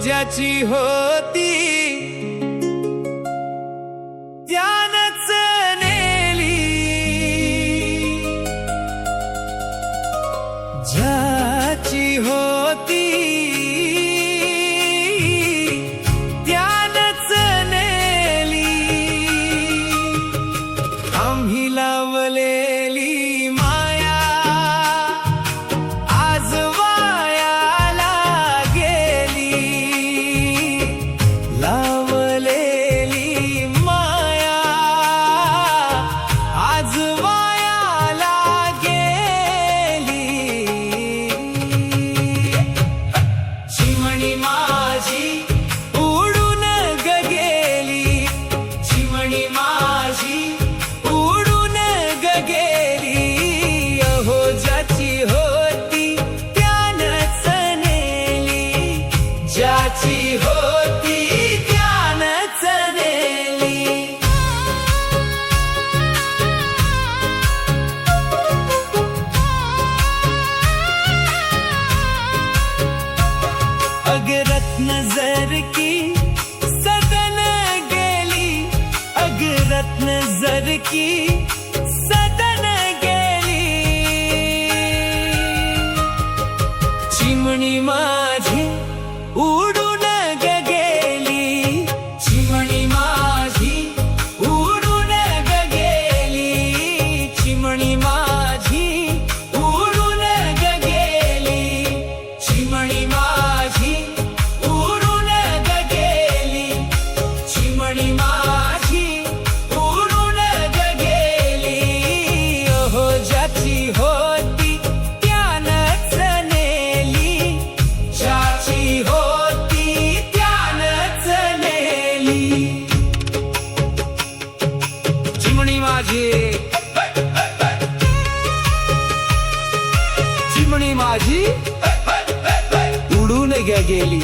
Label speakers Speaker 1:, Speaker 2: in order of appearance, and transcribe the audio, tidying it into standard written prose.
Speaker 1: ज्याची होती त्यानंच नेली, ज्याची होती त्यानंच नेली, आम्ही लावलेली माया आज वायाला गेली, लावलेली माया आज वायाला गेली, चिमणी माझी उडून ग गेली, चिमणी माझी उडून ग गेली, अहो ज्याची होती त्यानंच नेली, ज्याची होती त्यानंच नेली. अग रत्न जर की सदन गेली, अग रत्न जर की सदन गेली, चिमणी माझी उडून ग गेली, चिमणी माझी उडून ग गेली, चिमणी माझी उडून ग गेली, चिमणी माझी उडून ग गेली, चिमणी माझी उडून ग गेली, अहो ज्याची होती त्यानंच नेली, ज्याची होती त्यानंच नेली. चिमणी माझी, चिमणी माझी उडून ग गेली.